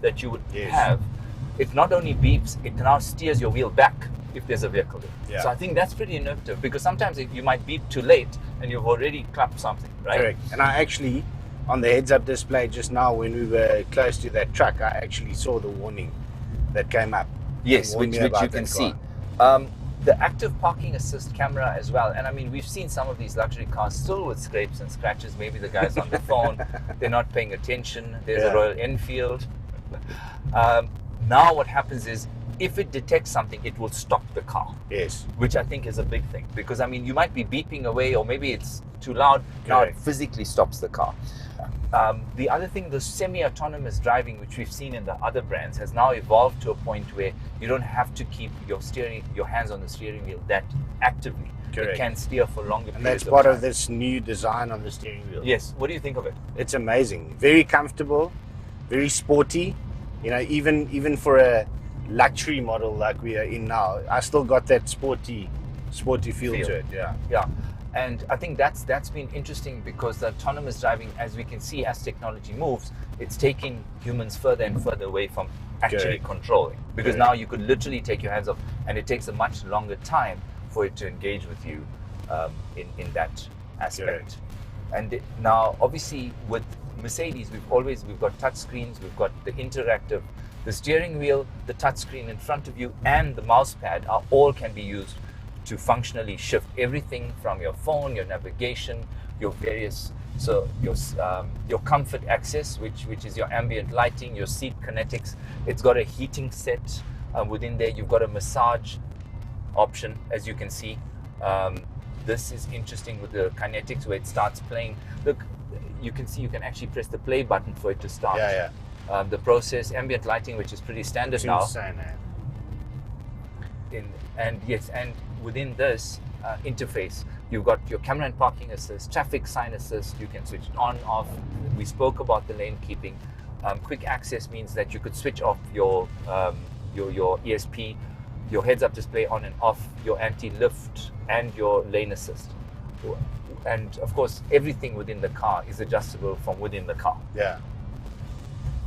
that you would have, it not only beeps, it now steers your wheel back if there's a vehicle there. Yeah. So I think that's pretty innovative, because sometimes you might beep too late and you've already clapped something, right? Correct. And I actually, on the heads-up display just now, when we were close to that truck, I actually saw the warning that came up. Yes, which you can see. The active parking assist camera as well. And I mean, we've seen some of these luxury cars still with scrapes and scratches. Maybe the guy's on the phone, they're not paying attention. There's a Royal Enfield. Now what happens is, if it detects something, it will stop the car. Yes. Which I think is a big thing, because I mean, you might be beeping away, or maybe it's too loud. Now it physically stops the car. The other thing, the semi-autonomous driving, which we've seen in the other brands, has now evolved to a point where you don't have to keep your hands on the steering wheel that actively. Correct. It can steer for longer periods of time. And that's part of this new design on the steering wheel. Yes. What do you think of it? It's amazing. Very comfortable, very sporty. You know, even for a luxury model like we are in now, I still got that sporty feel to it. Yeah. And I think that's been interesting, because the autonomous driving, as we can see, as technology moves, it's taking humans further and further away from actually controlling. Because now you could literally take your hands off, and it takes a much longer time for it to engage with you in that aspect. And now, obviously, with Mercedes, we've got touch screens, we've got the interactive, the steering wheel, the touch screen in front of you, and the mouse pad all can be used to functionally shift everything from your phone, your navigation, your various, so your comfort access, which is your ambient lighting, your seat kinetics. It's got a heating set within there. You've got a massage option, as you can see. This is interesting with the kinetics, where it starts playing. Look, you can see you can actually press the play button for it to start. The process, ambient lighting, which is pretty standard now. Insane, And within this interface, you've got your camera and parking assist, traffic sign assist. You can switch it on, off. We spoke about the lane keeping. Quick access means that you could switch off your ESP, your heads-up display on and off, your anti-lift, and your lane assist. And of course, everything within the car is adjustable from within the car. Yeah.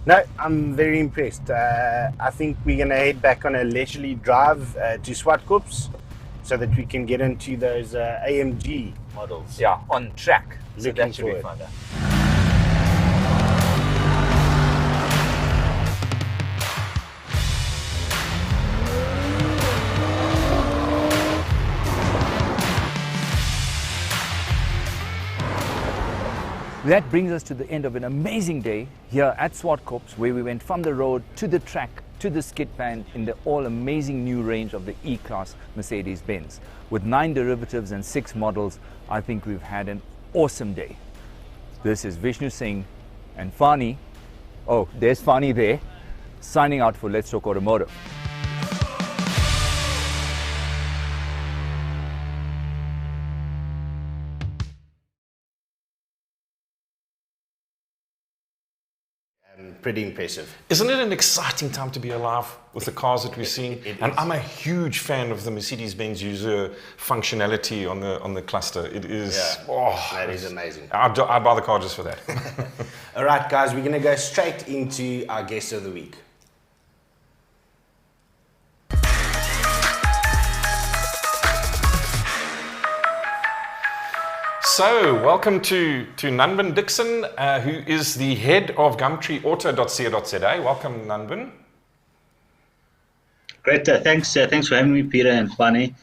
No, I'm very impressed. I think we're going to head back on a leisurely drive to Swartkops, so that we can get into those AMG models. Yeah, on track. So Looking that should be forward. fun. That brings us to the end of an amazing day here at Swartkops, where we went from the road to the track to the skid pan in the all amazing new range of the E-Class Mercedes-Benz. With 9 derivatives and 6 models, I think we've had an awesome day. This is Vishnu Singh and Fanie. Oh, there's Fanie there, signing out for Let's Talk Automotive. Pretty impressive. Isn't it an exciting time to be alive with the cars that we're seeing? And I'm a huge fan of the Mercedes-Benz user functionality on the cluster. It is, that is amazing. I'd buy the car just for that. All right, guys, we're going to go straight into our guest of the week. So, welcome to Nunben Dixon, who is the head of Gumtree.co.za. Welcome, Nunben. Great, thanks for having me, Peter and Fanie.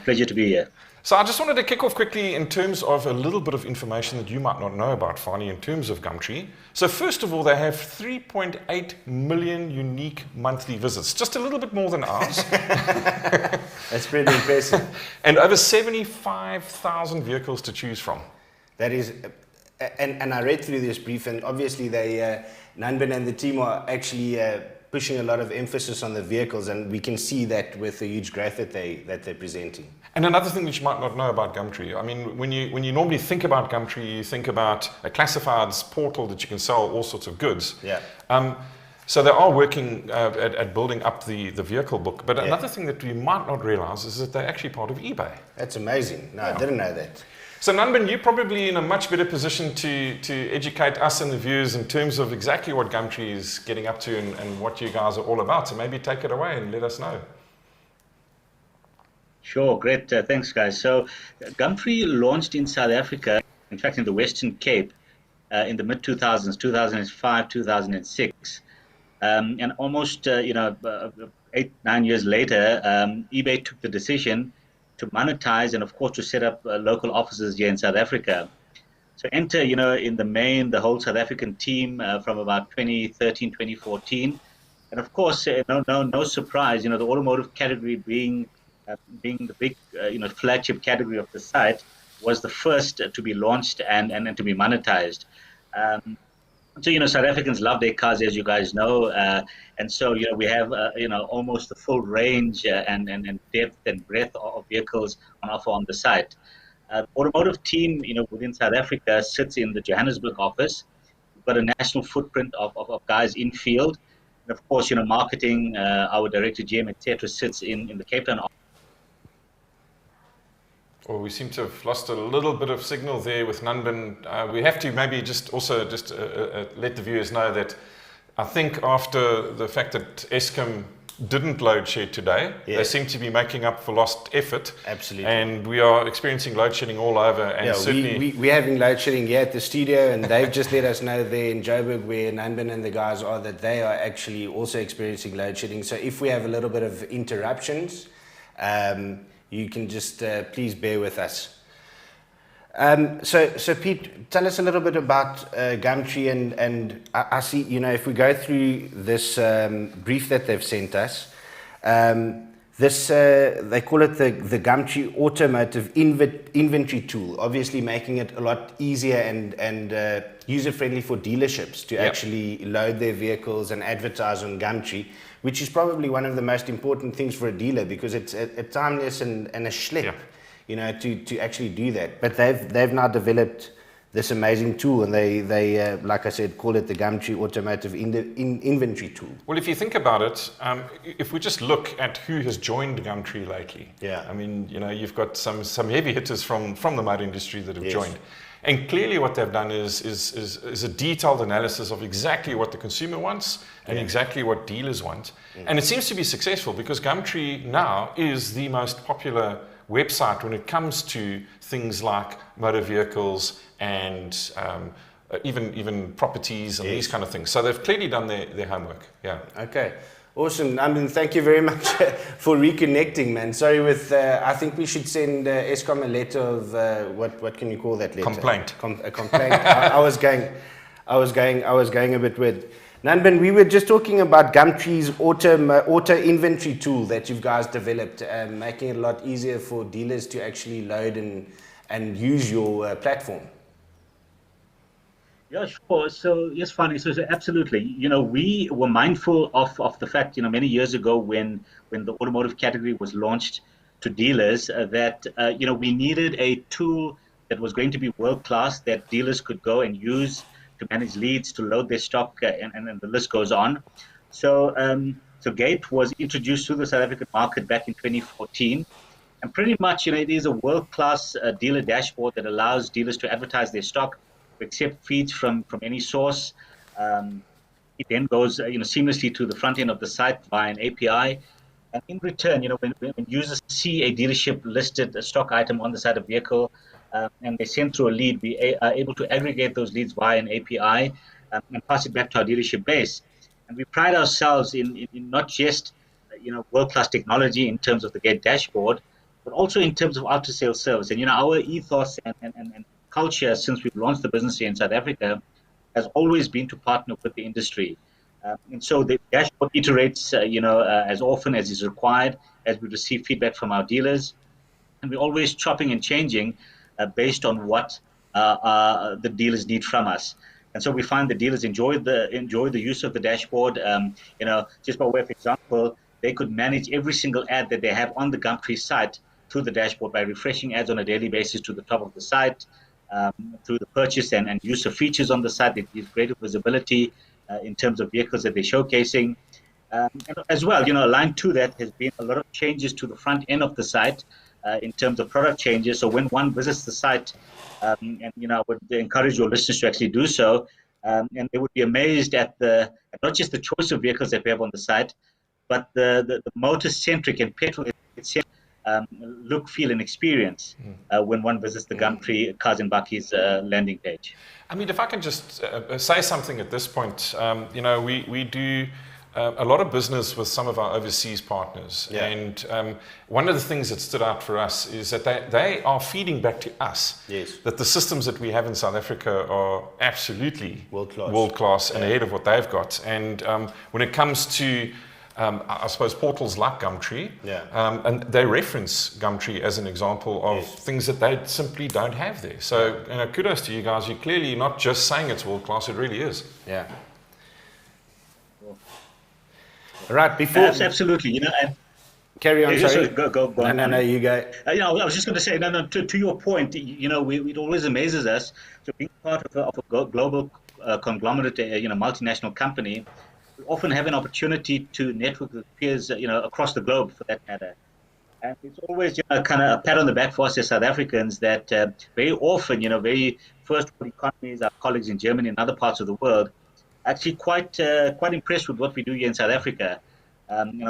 Pleasure to be here. So I just wanted to kick off quickly in terms of a little bit of information that you might not know about, Fanie, in terms of Gumtree. So first of all, they have 3.8 million unique monthly visits, just a little bit more than ours. That's pretty impressive. And over 75,000 vehicles to choose from. That is, and I read through this brief, and obviously Nunben and the team are actually pushing a lot of emphasis on the vehicles, and we can see that with the huge growth that they're presenting. And another thing that you might not know about Gumtree, I mean, when you normally think about Gumtree, you think about a classifieds portal that you can sell all sorts of goods. Yeah. So they are working at building up the vehicle book. But another thing that you might not realize is that they're actually part of eBay. That's amazing. No, I didn't know that. So Nunben, you're probably in a much better position to educate us and the viewers in terms of exactly what Gumtree is getting up to and what you guys are all about. So maybe take it away and let us know. Sure, great. Thanks, guys. So Gumtree launched in South Africa, in fact, in the Western Cape, in the mid-2000s, 2005, 2006. And almost, 8, 9 years later, eBay took the decision to monetize and, of course, to set up local offices here in South Africa. So enter, in the main, the whole South African team from about 2013, 2014. And of course, no surprise, the automotive category being the big, flagship category of the site was the first to be launched and to be monetized. So, South Africans love their cars, as you guys know. And so, we have, almost the full range and depth and breadth of vehicles on offer on the site. The automotive team, within South Africa sits in the Johannesburg office. We've got a national footprint of guys in field. And of course, marketing, our director, GM, etc., sits in the Cape Town office. Well, we seem to have lost a little bit of signal there with Nunben. We have to maybe just let the viewers know that I think after the fact that Eskom didn't load shed today, they seem to be making up for lost effort. Absolutely. And we are experiencing load shedding all over. And certainly we're having load shedding here at the studio, and they've just let us know there in Joburg, where Nunben and the guys are, that they are actually also experiencing load shedding. So if we have a little bit of interruptions, you can just please bear with us. So Pete, tell us a little bit about Gumtree, and I see, if we go through this brief that they've sent us, they call it the Gumtree Automotive Inventory Tool, obviously making it a lot easier and user-friendly for dealerships to actually load their vehicles and advertise on Gumtree, which is probably one of the most important things for a dealer, because it's a timeless and a schlep, to actually do that. But they've now developed this amazing tool, and they like I said, call it the Gumtree Automotive Inventory Tool. Well, if you think about it, if we just look at who has joined Gumtree lately, I mean, you've got some heavy hitters from the motor industry that have joined. And clearly what they've done is a detailed analysis of exactly what the consumer wants and exactly what dealers want. And it seems to be successful, because Gumtree now is the most popular website when it comes to things like motor vehicles and even properties and these kind of things. So they've clearly done their homework. Okay. Awesome. I mean, thank you very much for reconnecting, man. Sorry, I think we should send Eskom a letter of what can you call that letter? Complaint. A complaint. I was going a bit weird. Nunben, we were just talking about Gumtree's auto inventory tool that you guys developed, making it a lot easier for dealers to actually load and use your platform. Yeah, sure. So yes, Fanie. So absolutely. We were mindful of the fact, many years ago when the automotive category was launched to dealers, that we needed a tool that was going to be world class, that dealers could go and use to manage leads, to load their stock, and the list goes on. So Gate was introduced to the South African market back in 2014, and pretty much it is a world class dealer dashboard that allows dealers to advertise their stock, accept feeds from any source. It then goes seamlessly to the front end of the site via an API. And in return, when users see a dealership listed a stock item on the side of the vehicle, and they send through a lead, we are able to aggregate those leads via an API and pass it back to our dealership base. And we pride ourselves in not just world-class technology in terms of the Gate dashboard, but also in terms of after-sales service. And our ethos and culture since we've launched the business here in South Africa has always been to partner with the industry. And so the dashboard iterates, as often as is required, as we receive feedback from our dealers. And we're always chopping and changing based on what the dealers need from us. And so we find the dealers enjoy the use of the dashboard. Just by way of example, they could manage every single ad that they have on the Gumtree site through the dashboard by refreshing ads on a daily basis to the top of the site, through the purchase and use of features on the site that gives greater visibility in terms of vehicles that they're showcasing. And as well, aligned to that has been a lot of changes to the front end of the site, in terms of product changes. So when one visits the site, and I would encourage your listeners to actually do so, and they would be amazed at not just the choice of vehicles that we have on the site, but the motor-centric and petrol-centric look, feel, and experience when one visits the Gumtree Cars and Bakkies landing page. I mean, if I can just say something at this point, we do a lot of business with some of our overseas partners. Yeah. And one of the things that stood out for us is that they are feeding back to us that the systems that we have in South Africa are absolutely world class and ahead of what they've got. And when it comes to I suppose portals like Gumtree, and they reference Gumtree as an example of things that they simply don't have there. So kudos to you guys. You're clearly not just saying it's world class; it really is. Yeah. Right, before absolutely, and carry on. Sorry, go on. No, you go. I was just going to say, to your point, it always amazes us to being part of a global conglomerate, multinational company. We often have an opportunity to network with peers, across the globe, for that matter. And it's always, kind of a pat on the back for us as South Africans that very often, very first world economies, our colleagues in Germany and other parts of the world, actually quite impressed with what we do here in South Africa.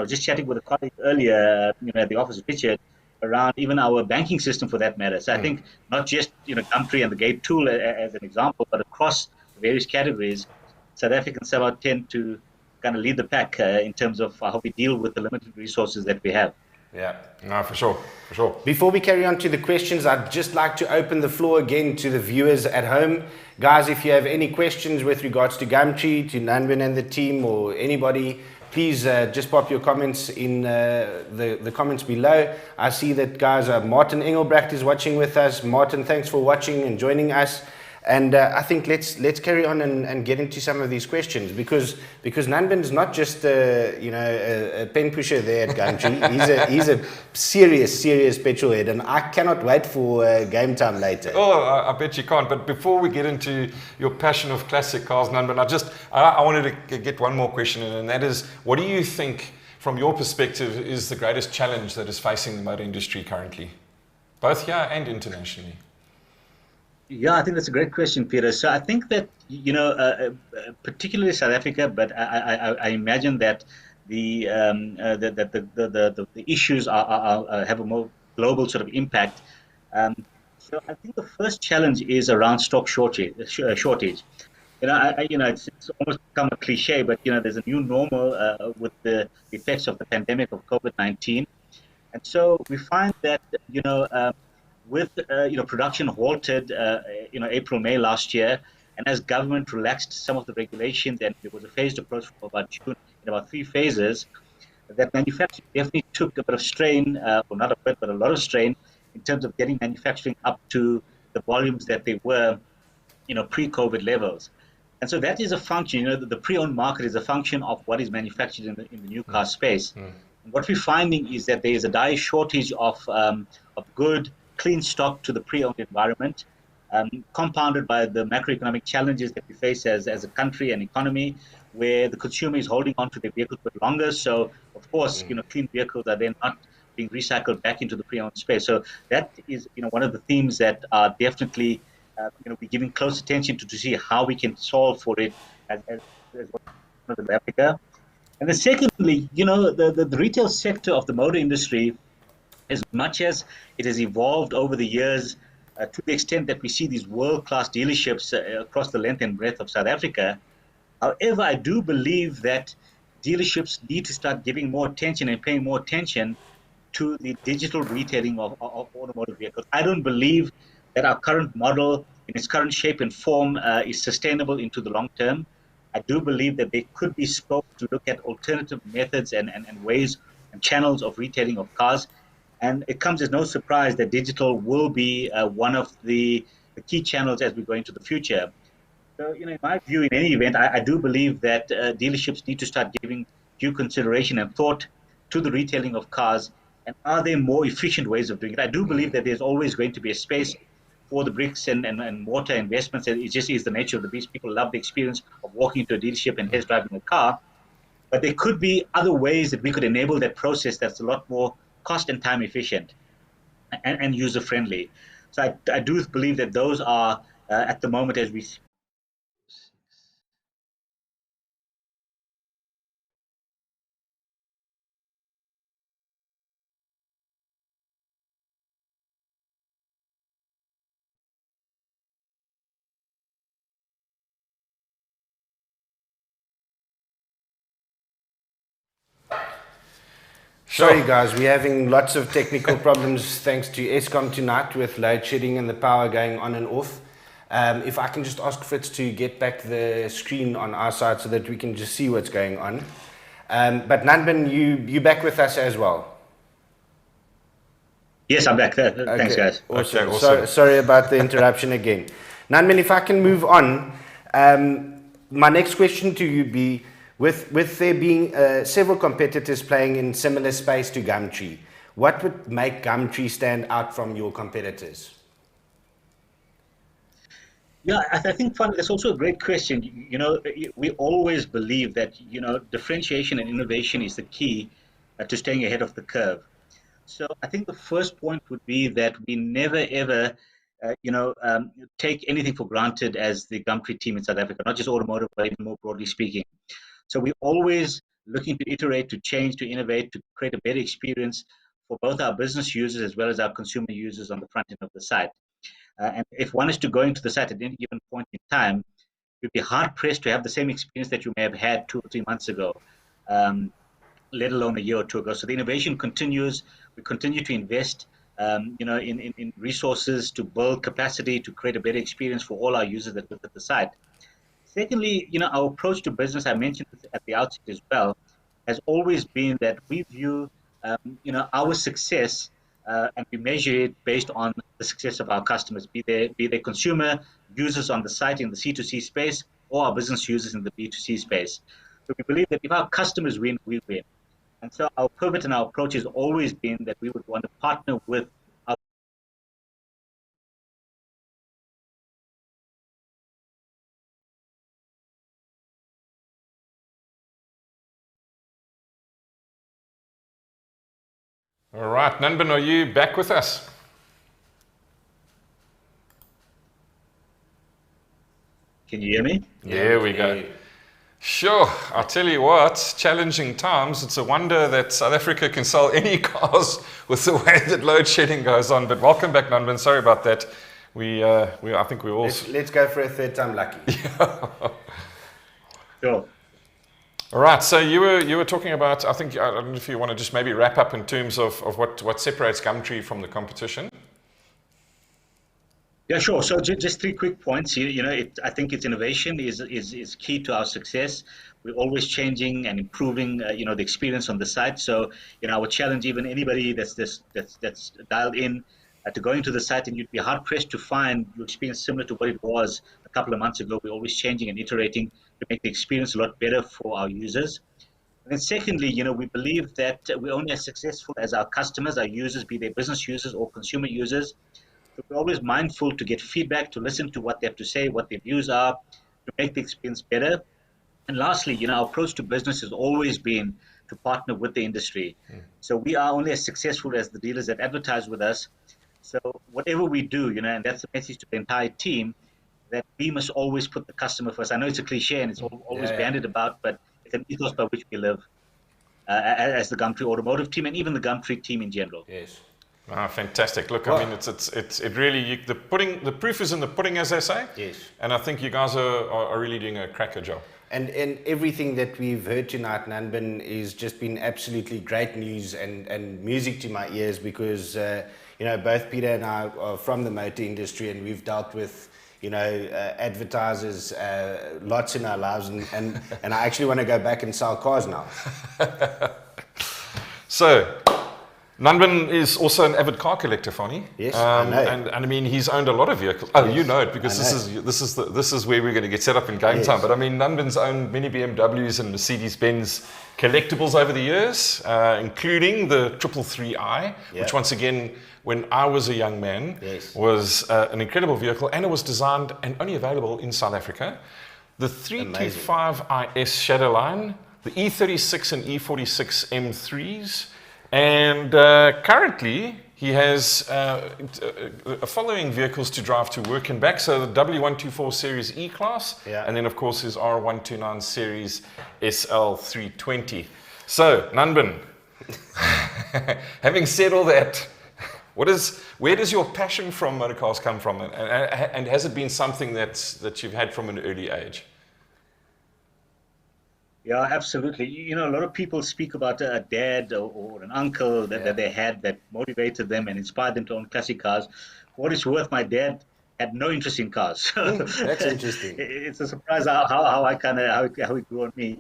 Just chatting with a colleague earlier, at the office of Richard, around even our banking system for that matter. So I think not just, Gumtree and the Gate tool as an example, but across various categories, South Africans somehow tend to kind of lead the pack in terms of how we deal with the limited resources that we have. Yeah, no, for sure. Before we carry on to the questions, I'd just like to open the floor again to the viewers at home. Guys, if you have any questions with regards to Gumtree, to Nunben and the team, or anybody, please just pop your comments in the comments below. I see that, guys, Martin Engelbrecht is watching with us. Martin, thanks for watching and joining us. And I think let's carry on and get into some of these questions, because Nunben's not just a pen pusher there at Gumtree. He's a serious petrol head, and I cannot wait for game time later. Oh, I bet you can't. But before we get into your passion of classic cars, Nunben, I wanted to get one more question in, and that is, what do you think, from your perspective, is the greatest challenge that is facing the motor industry currently, both here and internationally? Yeah, I think that's a great question, Peter. So I think that, particularly South Africa, but I imagine that the issues have a more global sort of impact. So I think the first challenge is around stock shortage. It's almost become a cliche, but there's a new normal with the effects of the pandemic of COVID-19, and so we find that with production halted, April, May last year, and as government relaxed some of the regulations, and there was a phased approach for about June, in about 3 phases, that manufacturing definitely took a bit of strain, or not a bit, but a lot of strain, in terms of getting manufacturing up to the volumes that they were, pre-COVID levels. And so that is a function, the pre-owned market is a function of what is manufactured in the new car space. And what we're finding is that there is a dire shortage of good, clean stock to the pre-owned environment, compounded by the macroeconomic challenges that we face as a country and economy, where the consumer is holding on to their vehicles a bit longer. So, of course, clean vehicles are then not being recycled back into the pre-owned space. So that is, one of the themes that are definitely, we're giving close attention to see how we can solve for it as one of the Africa. And then secondly, the retail sector of the motor industry, as much as it has evolved over the years, to the extent that we see these world-class dealerships across the length and breadth of South Africa. However, I do believe that dealerships need to start giving more attention and paying more attention to the digital retailing of automotive vehicles. I don't believe that our current model, in its current shape and form, is sustainable into the long term. I do believe that there could be scope to look at alternative methods and ways and channels of retailing of cars. And it comes as no surprise that digital will be one of the key channels as we go into the future. So, in my view, in any event, I do believe that dealerships need to start giving due consideration and thought to the retailing of cars. And are there more efficient ways of doing it? I do believe that there's always going to be a space for the bricks and mortar investments. It just is the nature of the beast. People love the experience of walking into a dealership and test driving a car. But there could be other ways that we could enable that process that's a lot more cost and time efficient. and user friendly. So I do believe that those are at the moment as we speak. Sorry guys, we're having lots of technical problems thanks to Eskom tonight with load shedding and the power going on and off. If I can just ask Fritz to get back the screen on our side so that we can just see what's going on. But Nunben, you back with us as well? Yes, I'm back. Thanks, guys. Awesome. Okay, awesome. Sorry about the interruption again. Nunben, if I can move on, my next question to you be, with there being several competitors playing in similar space to Gumtree, what would make Gumtree stand out from your competitors? Yeah, I think, Fanie, that's also a great question. You know, we always believe that, you know, differentiation and innovation is the key to staying ahead of the curve. So I think the first point would be that we never ever, take anything for granted as the Gumtree team in South Africa, not just automotive, but even more broadly speaking. So we're always looking to iterate, to change, to innovate, to create a better experience for both our business users as well as our consumer users on the front end of the site. And if one is to go into the site at any given point in time, you'd be hard pressed to have the same experience that you may have had 2 or 3 months ago, let alone a year or two ago. So the innovation continues. We continue to invest, in resources to build capacity to create a better experience for all our users that visit the site. Secondly, you know, our approach to business, I mentioned this at the outset as well, has always been that we view, our success and we measure it based on the success of our customers, be they consumer users on the site in the C2C space or our business users in the B2C space. So we believe that if our customers win, we win. And so our pivot and our approach has always been that we would want to partner with our. All right, Nunben, are you back with us? Can you hear me? There we go. Sure, I'll tell you what, challenging times. It's a wonder that South Africa can sell any cars with the way that load shedding goes on. But welcome back, Nunben. Sorry about that. I think we all. Let's go for a third time lucky. Sure. All right, so you were talking about, I don't know if you want to just maybe wrap up in terms of what separates Gumtree from the competition. Yeah, sure. So just 3 quick points. I think its innovation is key to our success. We're always changing and improving, the experience on the site. So, I would challenge even anybody that's dialed in to go into the site, and you'd be hard pressed to find your experience similar to what it was a couple of months ago. We're always changing and iterating to make the experience a lot better for our users. And then secondly, we believe that we're only as successful as our customers, our users, be they business users or consumer users. So we're always mindful to get feedback, to listen to what they have to say, what their views are, to make the experience better. And lastly, our approach to business has always been to partner with the industry. So we are only as successful as the dealers that advertise with us. So whatever we do, and that's the message to the entire team, that we must always put the customer first. I know it's a cliche and it's always bandied about, but it's an ethos by which we live as the Gumtree Automotive team and even the Gumtree team in general. Yes. Ah, fantastic! Look, I mean, it really the proof is in the pudding, as they say. Yes. And I think you guys are really doing a cracker job. And everything that we've heard tonight, Nunben, is just been absolutely great news and music to my ears because both Peter and I are from the motor industry and we've dealt with advertisers lots in our lives and I actually want to go back and sell cars now. So. Nunben is also an avid car collector, Fanie. Yes, I know. And I mean, he's owned a lot of vehicles. Oh, yes, you know it because this is where we're going to get set up in Game Time. But I mean, Nunben's owned many BMWs and Mercedes-Benz collectibles over the years, including the 333i, which once again, when I was a young man, was an incredible vehicle, and it was designed and only available in South Africa. The 325IS Shadowline, the E36 and E46 M3s. And currently, He has following vehicles to drive to work and back. So the W124 Series E-Class, and then of course his R129 Series SL320. So, Nunben, having said all that, where does your passion from motorcars come from? And has it been something that you've had from an early age? Yeah, absolutely. You know, a lot of people speak about a dad or an uncle that they had that motivated them and inspired them to own classic cars. For what it's worth, my dad had no interest in cars. That's interesting. It's a surprise how he grew on me.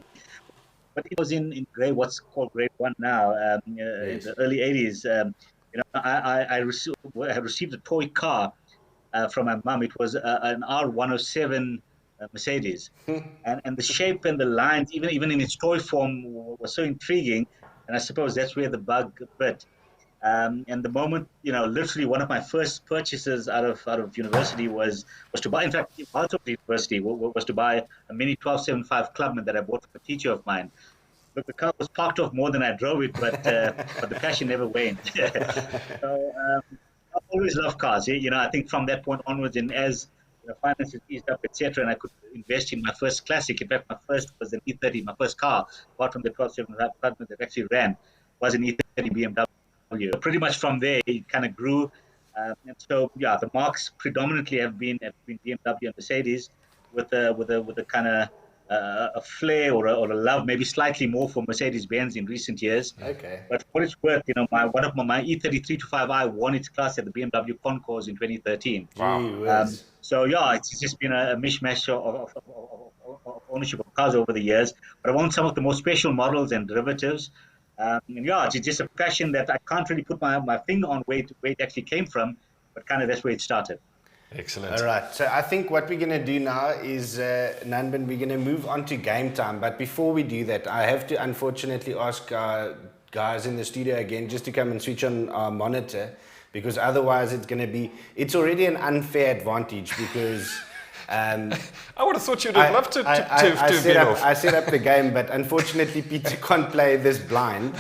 But it was in what's called grade 1 now, in the early 80s. I received a toy car from my mum. It was an R107 Mercedes, and the shape and the lines, even in its toy form, was so intriguing. And I suppose that's where the bug bit. And the moment, literally one of my first purchases out of university was to buy. In fact, out of university was to buy a Mini 1275 Clubman that I bought from a teacher of mine. Look, the car was parked off more than I drove it, but the passion never waned. So I've always loved cars. I think from that point onwards, and as finances eased up, etc., and I could invest in my first classic. In fact, my first was an E30. My first car, apart from the 1275 that actually ran, was an E30 BMW. So pretty much from there, it kind of grew. And so, the marks predominantly have been BMW and Mercedes, with a kind of a flair or a love, maybe slightly more for Mercedes-Benz in recent years. Okay. But for what it's worth, one of my E30 325i won its class at the BMW Concours in 2013. Wow. So it's just been a mishmash of ownership of cars over the years. But I own some of the most special models and derivatives. It's just a passion that I can't really put my finger on where it actually came from, but kind of that's where it started. Excellent. All right. So I think what we're going to do now is, Nunben, we're going to move on to game time. But before we do that, I have to unfortunately ask guys in the studio again just to come and switch on our monitor, because otherwise it's already an unfair advantage because... I would have thought you'd have loved to I set up the game, but unfortunately Peter can't play this blind.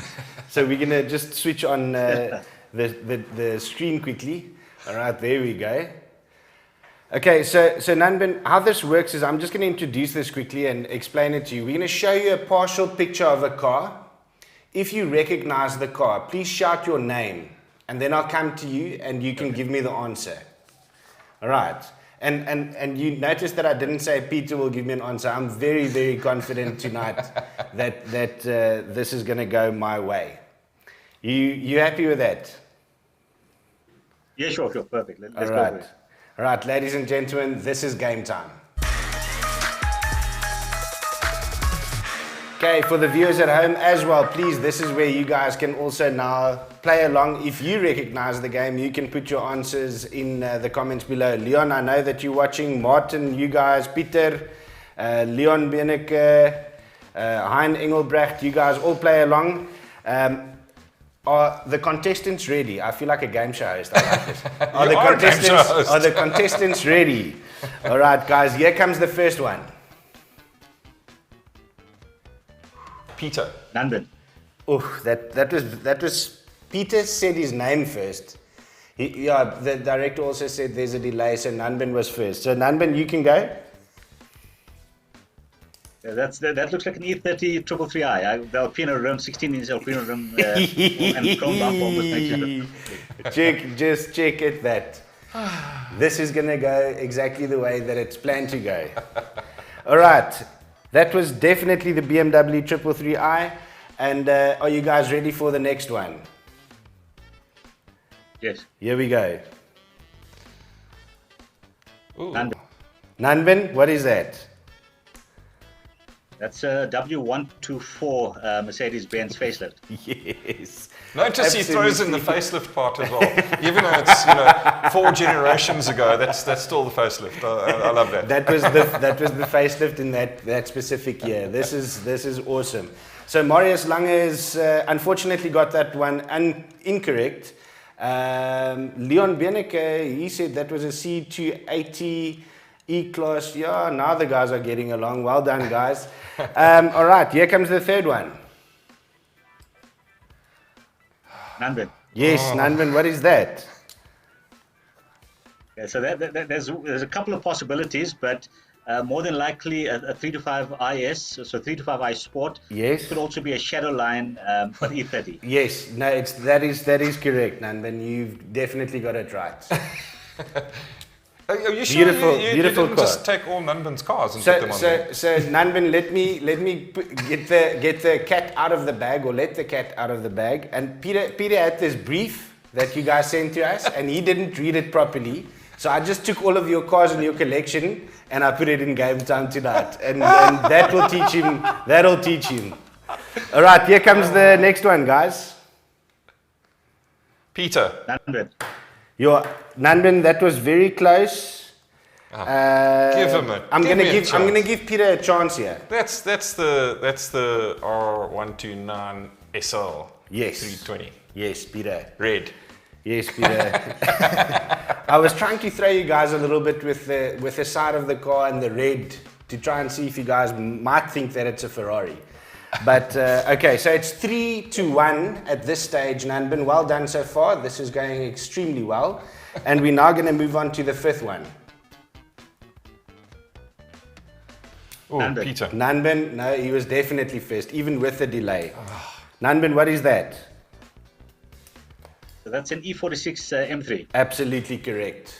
So we're going to just switch on the screen quickly. All right, there we go. Okay, so Nunben, how this works is I'm just going to introduce this quickly and explain it to you. We're going to show you a partial picture of a car. If you recognize the car, please shout your name, and then I'll come to you and you can give me the answer. All right. And you notice that I didn't say Peter will give me an answer. I'm very, very confident tonight that this is going to go my way. You happy with that? Yeah, sure, perfect. Let's All go right. for it. All right, ladies and gentlemen, this is game time. Okay, for the viewers at home as well, please, this is where you guys can also now play along. If you recognize the game, you can put your answers in the comments below. Leon, I know that you're watching. Martin, you guys, Peter, Leon Beneke, Hein Engelbrecht, you guys all play along. Are the contestants ready? I feel like a game show host. I like this. Are the contestants ready? All right, guys, here comes the first one. Peter. Nunben. Oh, that was Peter said his name first. The director also said there's a delay, so Nunben was first. So Nunben, you can go. That looks like an E30 333i. The Alpino rim, 16-inch Alpino rim, and chrome bumper almost makes it. Just check it that. This is going to go exactly the way that it's planned to go. All right. That was definitely the BMW 333i. And are you guys ready for the next one? Yes. Here we go. Nunben, what is that? That's a W124 Mercedes-Benz facelift. Yes. Notice he throws in the facelift part as well. Even though it's 4 generations ago, that's still the facelift. I love that. That was the facelift in that specific year. This is awesome. So Marius Lange has unfortunately got that one incorrect. Leon Beneke, he said that was a C280 E-Class. Yeah, now the guys are getting along. Well done, guys. All right, here comes the third one. Nunben. Yes, Nunben, what is that? Yeah, so there's a couple of possibilities, but more than likely a 325 IS, so 325i Sport. Yes. It could also be a shadow line, but E30. Yes, no, that is correct, Nunben. You've definitely got it right. Are you sure Beautiful, you beautiful didn't car. just take all Nunben's cars and put them on there? So Nunben, let me get the cat out of the bag, or let the cat out of the bag. And Peter had this brief that you guys sent to us, and he didn't read it properly. So I just took all of your cars in your collection and I put it in Game Time tonight, and that will teach him. That'll teach him. All right, here comes the next one, guys. Peter. Nunben, that was very close. Give him a I'm chance. gonna give Peter a chance here. That's the R129 SL. Yes. 320. Yes, Peter. Red. Yes, Peter. I was trying to throw you guys a little bit with the side of the car and the red to try and see if you guys might think that it's a Ferrari. But okay, so it's 3-1 at this stage, Nunben. Well done so far. This is going extremely well. And we're now going to move on to the fifth one. Oh, Peter. Nunben, no, he was definitely first, even with the delay. Nunben, what is that? So that's an E46 M3. Absolutely correct.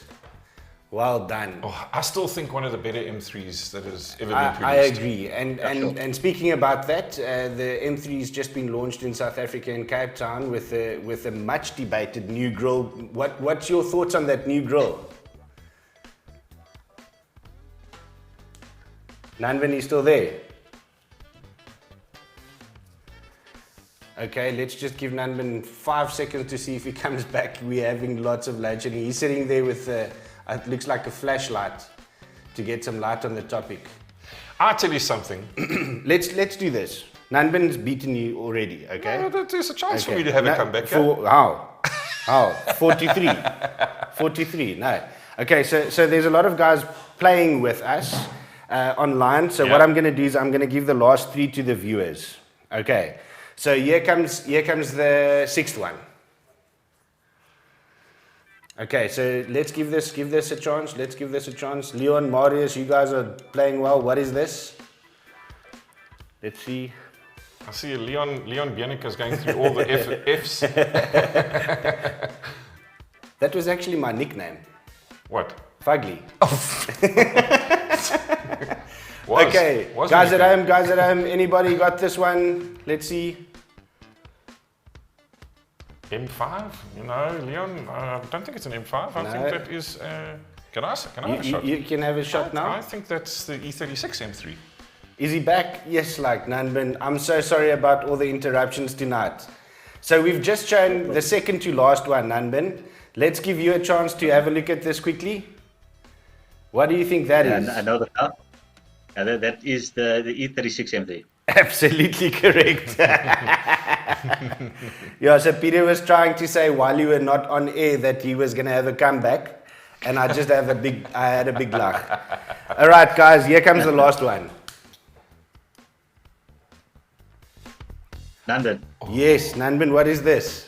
Well done. Oh, I still think one of the better M3s that has ever been produced. I agree. And speaking about that, the M3's just been launched in South Africa in Cape Town with a much debated new grille. What's your thoughts on that new grille? Nunben, is still there? Okay, let's just give Nunben 5 seconds to see if he comes back. We're having lots of load shedding. He's sitting there with it looks like a flashlight to get some light on the topic. I'll tell you something. Let's do this. Nunben's beaten you already, okay? No, there's a chance for me to have a comeback. How? 43. 43, no. Okay, so there's a lot of guys playing with us online. So what I'm going to do is I'm going to give the last 3 to the viewers. Okay, so here comes the 6th one. Okay, so let's give this a chance. Let's give this a chance. Leon, Marius, you guys are playing well. What is this? Let's see. I see Leon Bienica's going through all the Fs. That was actually my nickname. What? Fugly. Okay, guys at home, anybody got this one? Let's see. M5, Leon, I don't think it's an M5. I think that is, can I have a shot? You can have a shot now. I think that's the E36 M3. Is he back? Yes, Nunben. I'm so sorry about all the interruptions tonight. So we've just shown the second to last one, Nunben. Let's give you a chance to have a look at this quickly. What do you think that is? I know the car. That is the E36 M3. Absolutely correct. Yeah, so Peter was trying to say while you were not on air that he was going to have a comeback, and I just had a big laugh. All right, guys, here comes the last one. Nunben. Yes, Nunben, what is this?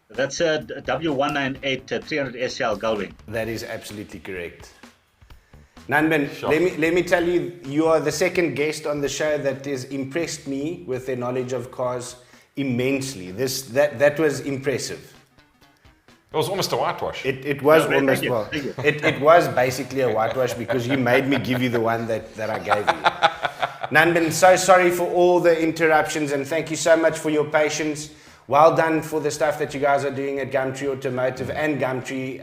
That's a W198 300 SL Gullwing. That is absolutely correct. Nunben, let me tell you, you are the second guest on the show that has impressed me with their knowledge of cars immensely. That was impressive. It was almost a whitewash. It was it was basically a whitewash because you made me give you the one that I gave you. Nunben, so sorry for all the interruptions and thank you so much for your patience. Well done for the stuff that you guys are doing at Gumtree Automotive and Gumtree.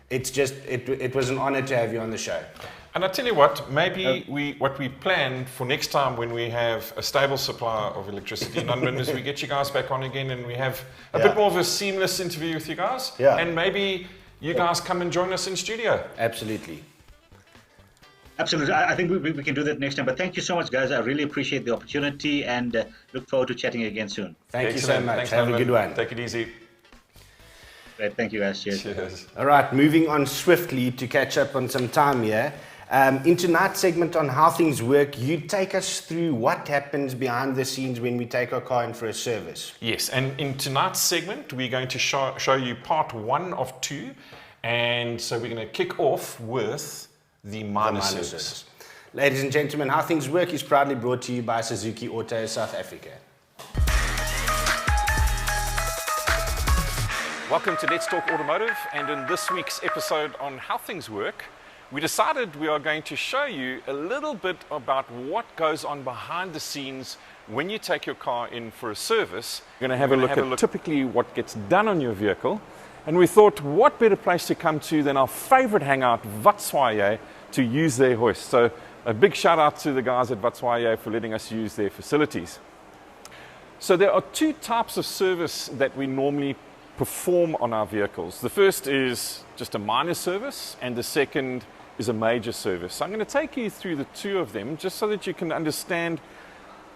It was an honor to have you on the show. And I tell you what, maybe what we plan for next time when we have a stable supply of electricity in Nunben is we get you guys back on again and we have a bit more of a seamless interview with you guys. Yeah. And maybe you guys come and join us in studio. Absolutely. Absolutely. I think we can do that next time. But thank you so much, guys. I really appreciate the opportunity and look forward to chatting again soon. Thank you so much. Thanks, have Nunben. a good one. Take it easy. Great. Thank you, guys. Cheers. Cheers. All right, moving on swiftly to catch up on some time here. In tonight's segment on How Things Work, you take us through what happens behind the scenes when we take our car in for a service. Yes, and in tonight's segment, we're going to show you part 1 of 2. And so we're going to kick off with the minor service. Ladies and gentlemen, How Things Work is proudly brought to you by Suzuki Auto South Africa. Welcome to Let's Talk Automotive, and in this week's episode on How Things Work, we decided we are going to show you a little bit about what goes on behind the scenes when you take your car in for a service. We're going to have a look at typically what gets done on your vehicle, and we thought what better place to come to than our favorite hangout, Vatswaye, to use their hoist. So a big shout out to the guys at Vatswaye for letting us use their facilities. So there are 2 types of service that we normally perform on our vehicles. The first is just a minor service, and the second is a major service. So I'm going to take you through the 2 of them just so that you can understand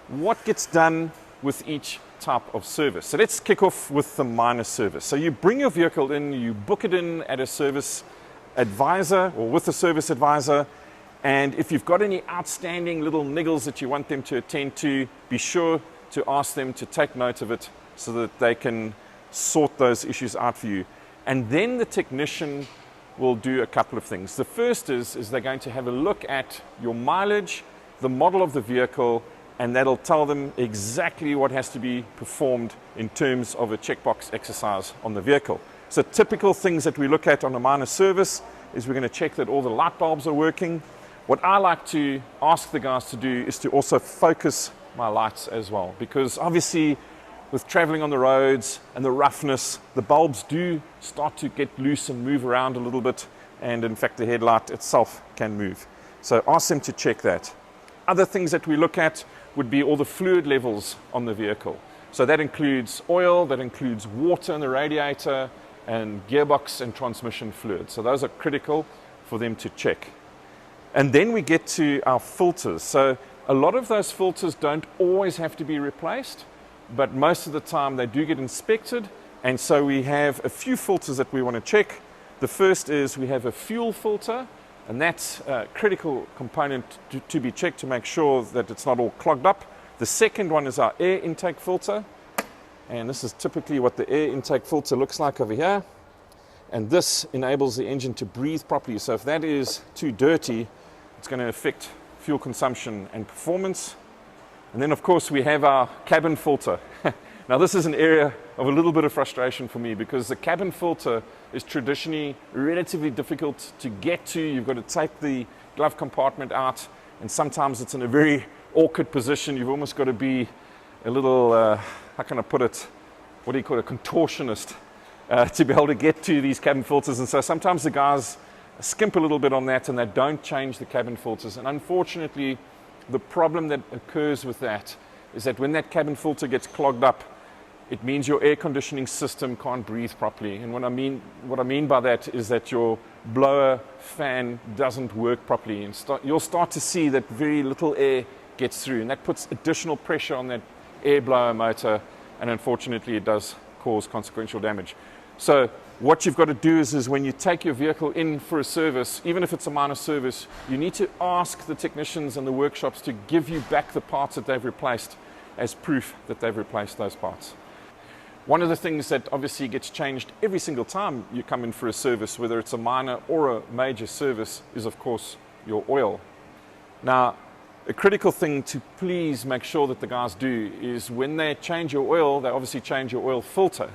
what gets done with each type of service. So let's kick off with the minor service. So you bring your vehicle in, you book it in at a service advisor or with a service advisor, and if you've got any outstanding little niggles that you want them to attend to, be sure to ask them to take note of it so that they can sort those issues out for you. And then the technician will do a couple of things. The first is they're going to have a look at your mileage, the model of the vehicle, and that'll tell them exactly what has to be performed in terms of a checkbox exercise on the vehicle. So typical things that we look at on a minor service is we're going to check that all the light bulbs are working. What I like to ask the guys to do is to also focus my lights as well, because obviously with traveling on the roads and the roughness, the bulbs do start to get loose and move around a little bit, and in fact the headlight itself can move. So ask them to check that. Other things that we look at would be all the fluid levels on the vehicle. So that includes oil, that includes water in the radiator, and gearbox and transmission fluid. So those are critical for them to check. And then we get to our filters. So a lot of those filters don't always have to be replaced, but most of the time they do get inspected, and so we have a few filters that we want to check. The first is we have a fuel filter, and that's a critical component to be checked to make sure that it's not all clogged up. The second one is our air intake filter, and this is typically what the air intake filter looks like over here, and this enables the engine to breathe properly. So if that is too dirty, it's going to affect fuel consumption and performance. And then, of course, we have our cabin filter. Now, this is an area of a little bit of frustration for me because the cabin filter is traditionally relatively difficult to get to. You've got to take the glove compartment out, and sometimes it's in a very awkward position. You've almost got to be a little, how can I put it, what do you call it, a contortionist to be able to get to these cabin filters. And so sometimes the guys skimp a little bit on that and they don't change the cabin filters. And unfortunately, the problem that occurs with that is that when that cabin filter gets clogged up, it means your air conditioning system can't breathe properly. And what I mean by that is that your blower fan doesn't work properly, and you'll start to see that very little air gets through, and that puts additional pressure on that air blower motor, and unfortunately it does cause consequential damage. So what you've got to do is when you take your vehicle in for a service, even if it's a minor service, you need to ask the technicians and the workshops to give you back the parts that they've replaced as proof that they've replaced those parts. One of the things that obviously gets changed every single time you come in for a service, whether it's a minor or a major service, is of course your oil. Now, a critical thing to please make sure that the guys do is when they change your oil, they obviously change your oil filter.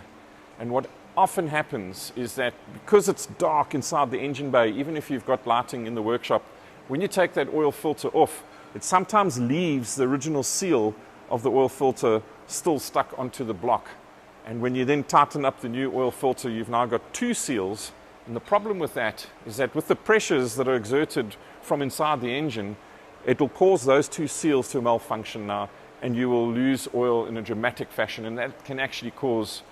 And what often happens is that because it's dark inside the engine bay, even if you've got lighting in the workshop, when you take that oil filter off, it sometimes leaves the original seal of the oil filter still stuck onto the block. And when you then tighten up the new oil filter, you've now got 2 seals. And the problem with that is that with the pressures that are exerted from inside the engine, it will cause those 2 seals to malfunction now, and you will lose oil in a dramatic fashion, and that can actually cause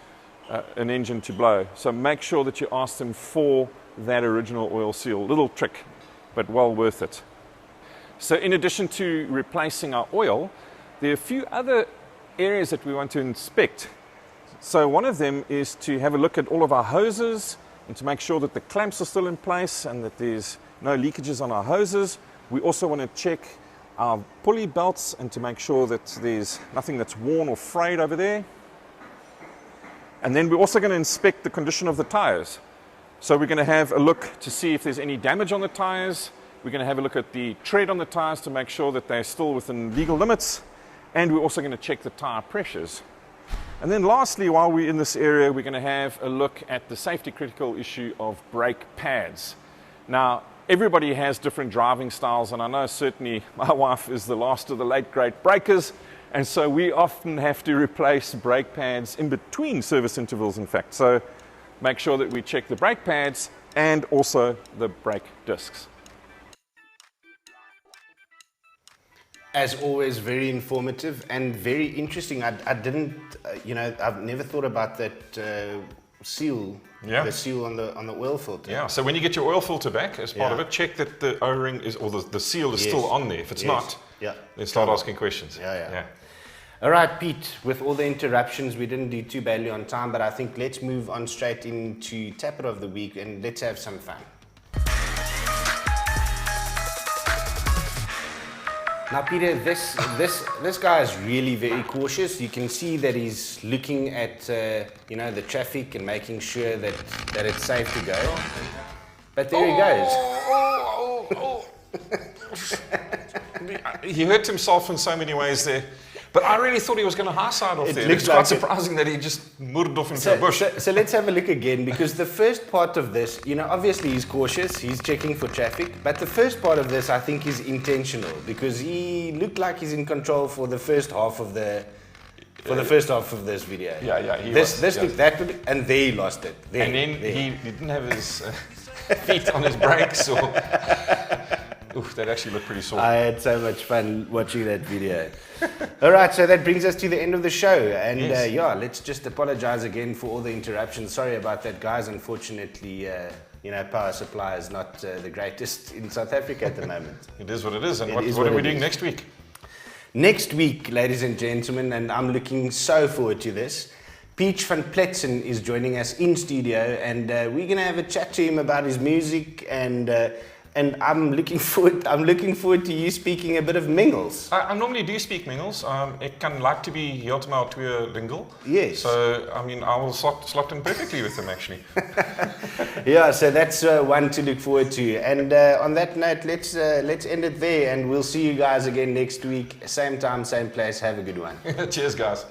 an engine to blow. So make sure that you ask them for that original oil seal. Little trick, but well worth it. So in addition to replacing our oil, there are a few other areas that we want to inspect. So one of them is to have a look at all of our hoses and to make sure that the clamps are still in place and that there's no leakages on our hoses. We also want to check our pulley belts and to make sure that there's nothing that's worn or frayed over there. And then we're also going to inspect the condition of the tires. So we're going to have a look to see if there's any damage on the tires. We're going to have a look at the tread on the tires to make sure that they're still within legal limits. And we're also going to check the tire pressures. And then lastly, while we're in this area, we're going to have a look at the safety critical issue of brake pads. Now, everybody has different driving styles, and I know certainly my wife is the last of the late great brakers, and so we often have to replace brake pads in between service intervals, in fact. So make sure that we check the brake pads and also the brake discs. As always, very informative and very interesting. I didn't, I've never thought about that seal, the seal on the oil filter. Yeah, so when you get your oil filter back as part of it, check that the O-ring is, or the seal is still on there. If it's not, then start asking questions. Yeah. All right, Pete, with all the interruptions, we didn't do too badly on time, but I think let's move on straight into Tappet of the Week and let's have some fun. Now, Peter, this guy is really very cautious. You can see that he's looking at the traffic and making sure that it's safe to go. But there he goes. He hurt himself in so many ways there. But I really thought he was going to high side off there. It's quite surprising that he just moved off into a bush. So let's have a look again, because the first part of this, obviously he's cautious, he's checking for traffic, but the first part of this I think is intentional, because he looked like he's in control for the first half of this video. And there he lost it. And then he didn't have his feet on his brakes or... Oof, that actually looked pretty sore. I had so much fun watching that video. All right, so that brings us to the end of the show. And let's just apologize again for all the interruptions. Sorry about that, guys. Unfortunately, power supply is not the greatest in South Africa at the moment. It is what it is. And what are we doing next week? Next week, ladies and gentlemen, and I'm looking so forward to this, Peach van Pletsen is joining us in studio, and we're going to have a chat to him about his music, and I'm looking forward to you speaking a bit of Mingles. I normally do speak Mingles. It can like to be heeltemal tweelingual. Yes. So, I will slot in perfectly with him, actually. Yeah, so that's one to look forward to. And on that note, let's end it there, and we'll see you guys again next week. Same time, same place. Have a good one. Cheers, guys.